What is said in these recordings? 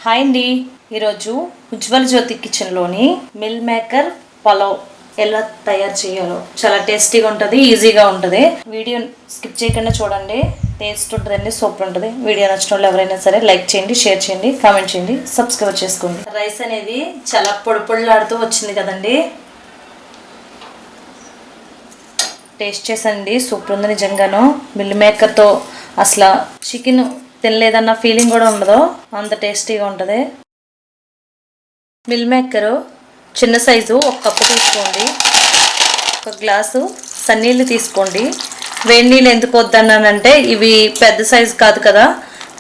Hi అండి, ఈరోజు ఉజ్వల్ జ్యోతి కిచెన్లోని meal maker pulao ఎలా తయారు చేయాలో చాలా టేస్టీగా ఉంటుంది, ఈజీగా ఉంటుంది. వీడియో స్కిప్ చేయకుండా చూడండి, టేస్ట్ ఉంటుందండి, సూపర్ ఉంటుంది. వీడియో నచ్చిన వాళ్ళు ఎవరైనా సరే లైక్ చేయండి, షేర్ చేయండి, కామెంట్ చేయండి, సబ్స్క్రైబ్ చేసుకోండి. రైస్ అనేది చాలా పొడిలాడుతూ వచ్చింది కదండి, టేస్ట్ చేసండి, సూపర్ ఉంది నిజంగాను. మిల్ మేకర్తో అసలు చికెన్ తినలేదన్న ఫీలింగ్ కూడా ఉండదు, అంత టేస్టీగా ఉంటుంది. మిల్ మేకరు చిన్న సైజు 1 కప్పు తీసుకోండి. 1 గ్లాసు సన్నీళ్ళు తీసుకోండి. వేడి నీళ్ళు ఎందుకు వద్దన్నానంటే ఇవి పెద్ద సైజు కాదు కదా,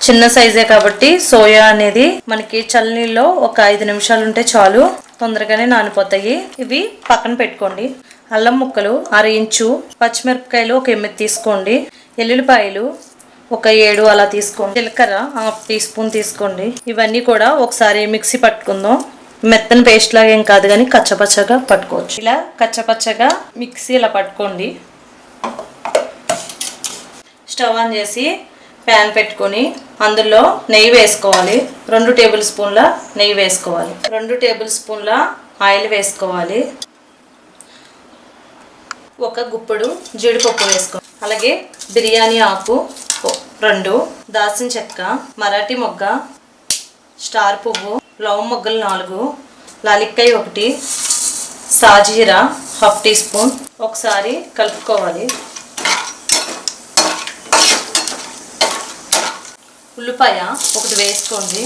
చిన్న సైజే కాబట్టి సోయా అనేది మనకి చల్లనీళ్ళలో ఒక 5 నిమిషాలు ఉంటే చాలు, తొందరగానే నానిపోతాయి. ఇవి పక్కన పెట్టుకోండి. అల్లం ముక్కలు 1/2 ఇంచు, పచ్చిమిరపకాయలు 1 ఎమ్మిది తీసుకోండి, ఎల్లుల్లిపాయలు ఒక 7 అలా తీసుకోండి, జీలకర్ర 1/2 టీ స్పూన్ తీసుకోండి. ఇవన్నీ కూడా ఒకసారి మిక్సీ పట్టుకుందాం. మెత్తని పేస్ట్ లాగా ఏం కాదు కానీ కచ్చపచ్చగా పట్టుకోవచ్చు. ఇలా కచ్చపచ్చగా మిక్సీ ఇలా పట్టుకోండి. స్టవ్ ఆన్ చేసి ప్యాన్ పెట్టుకొని అందులో నెయ్యి వేసుకోవాలి. 2 టేబుల్ స్పూన్ల నెయ్యి వేసుకోవాలి. 2 టేబుల్ స్పూన్ల ఆయిల్ వేసుకోవాలి. 1 గుప్పెడు జీడిపప్పు వేసుకోవాలి. అలాగే బిర్యానీ ఆకు 2, దాల్చిన చెక్క, మరాఠీ మొగ్గ, స్టార్ పువ్వు, లవం మొగ్గలు 4, లాలిక్కాయ 1, సాజీరా 1/2 టీ స్పూన్. ఒకసారి కలుపుకోవాలి. ఉల్లిపాయ 1 వేసుకోండి.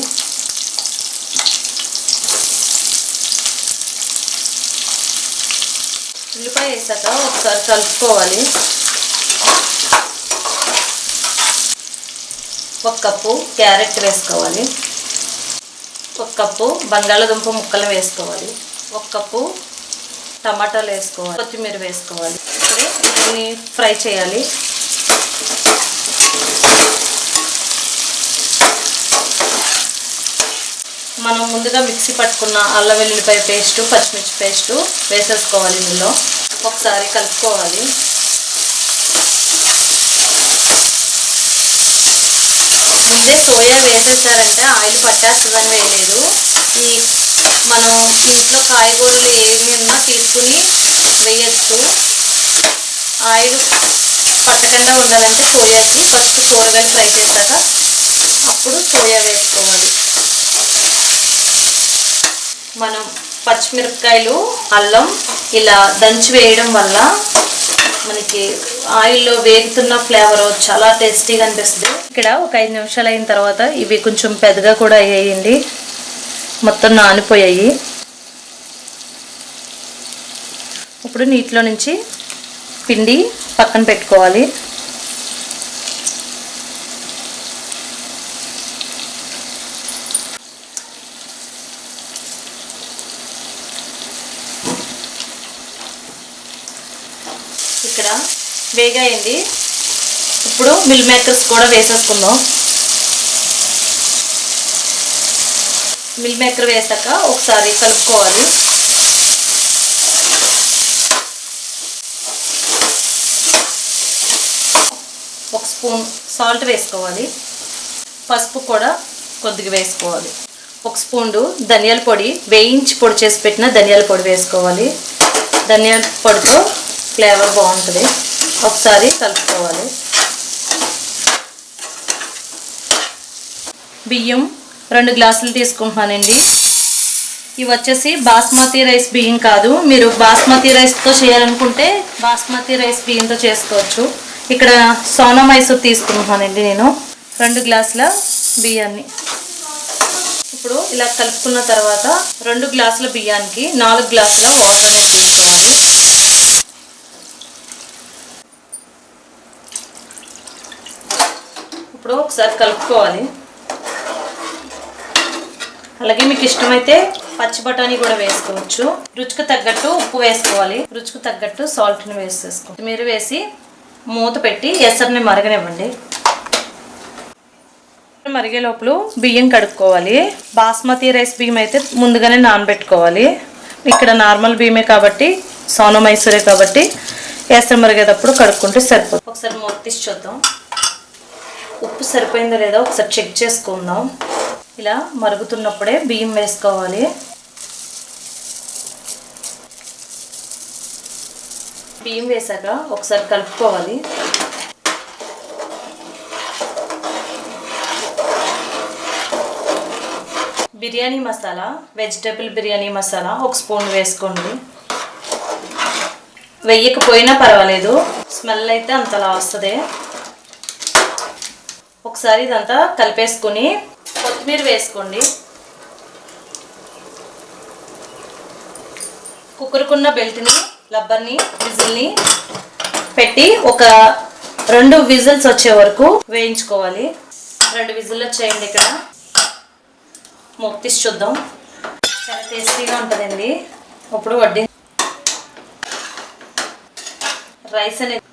ఉల్లిపాయ వేసాక ఒకసారి కలుపుకోవాలి. 1 కప్పు క్యారెట్ వేసుకోవాలి. 1 కప్పు బంగాళాదుంప ముక్కలు వేసుకోవాలి. 1 కప్పు టమాటాలు వేసుకోవాలి. కొత్తిమీర వేసుకోవాలి. ఇప్పుడు దీన్ని ఫ్రై చేయాలి. మనం ముందుగా మిక్సీ పట్టుకున్న అల్లం వెల్లుల్లిపాయ పేస్టు, పచ్చిమిర్చి పేస్టు వేసేసుకోవాలి. ఇందులో ఒకసారి కలుపుకోవాలి. ముందే సోయా వేసేసారంటే ఆయిల్ పట్టేస్తుందని వేయలేదు. మనం ఇంట్లో కాయగూరలు ఏమి ఉన్నా తీసుకుని వేయచ్చు. ఆయిల్ పట్టకుండా ఉండాలంటే సోయాకి ఫస్ట్ కూరగాయలు ఫ్రై చేశాక అప్పుడు సోయా వేసుకోవాలి. మనం పచ్చిమిరపకాయలు, అల్లం ఇలా దంచి వేయడం వల్ల మనకి ఆయిల్లో వేగుతున్న ఫ్లేవర్ చాలా టేస్టీగా అనిపిస్తుంది. ఇక్కడ ఒక 5 నిమిషాలు అయిన తర్వాత ఇవి కొంచెం పెద్దగా కూడా అయ్యాయండి, మొత్తం నానిపోయాయి. ఇప్పుడు నీటిలో నుంచి పిండి పక్కన పెట్టుకోవాలి. ఇక్కడ వేగాయండి. ఇప్పుడు మిల్ మేకర్స్ కూడా వేసేసుకుందాం. మిల్ మేకర్ వేసాక ఒకసారి కలుపుకోవాలి. ఒక స్పూన్ సాల్ట్ వేసుకోవాలి. పసుపు కూడా కొద్దిగా వేసుకోవాలి. 1 స్పూను ధనియాల పొడి, వేయించి పొడి చేసి పెట్టిన ధనియాల పొడి వేసుకోవాలి. ధనియాల పొడితో ఫ్లేవర్ బాగుంటుంది. ఒకసారి కలుపుకోవాలి. బియ్యం 2 గ్లాసులు తీసుకుంటున్నానండి. ఇవి వచ్చేసి బాస్మతి రైస్ బియ్యం కాదు, మీరు బాస్మతి రైస్తో చేయాలనుకుంటే బాస్మతి రైస్ బియ్యంతో చేసుకోవచ్చు. ఇక్కడ సోనా మైసూర్ తీసుకుంటున్నానండి నేను 2 గ్లాసుల బియ్యాన్ని. ఇప్పుడు ఇలా కలుపుకున్న తర్వాత 2 గ్లాసుల బియ్యానికి 4 గ్లాసుల వాటర్ అనేది తీసుకోవాలి. ఇప్పుడు ఒకసారి కలుపుకోవాలి. అలాగే మీకు ఇష్టమైతే పచ్చి బఠానీ కూడా వేసుకోవచ్చు. రుచికి తగ్గట్టు ఉప్పు వేసుకోవాలి. రుచికి తగ్గట్టు సాల్ట్ని వేసేసుకోండి. మీరు వేసి మూత పెట్టి ఎసరిని మరగనివ్వండి. మరిగే లోపల బియ్యం కడుక్కోవాలి. బాస్మతి రైస్ బియ్యం అయితే ముందుగానే నానబెట్టుకోవాలి. ఇక్కడ నార్మల్ బియ్యమే కాబట్టి, సోనా మైసూరే కాబట్టి ఎసరు మరిగేటప్పుడు కడుక్కుంటే సరిపోతుంది. ఒకసారి మూత తీసి చూద్దాం. ఉప్పు సరిపోయిందో లేదో ఒకసారి చెక్ చేసుకుందాం. ఇలా మరుగుతున్నప్పుడే బియ్యం వేసుకోవాలి. బియ్యం వేసాక ఒకసారి కలుపుకోవాలి. బిర్యానీ మసాలా, వెజిటేబుల్ బిర్యానీ మసాలా 1 స్పూన్ వేసుకోండి. వేయకపోయినా పర్వాలేదు, స్మెల్ అయితే అంతలా వస్తుంది. ఒకసారి ఇదంతా కలిపేసుకొని కొత్తిమీర వేసుకోండి. కుక్కర్కున్న బెల్ట్ని, రబ్బర్ని, విజిల్ని పెట్టి ఒక 2 విజిల్స్ వచ్చే వరకు వేయించుకోవాలి. 2 విజిల్ వచ్చేయండి. ఇక్కడ మూత తీసి చూద్దాం. చాలా టేస్టీగా ఉంటుందండి. ఇప్పుడు రైస్ అనేది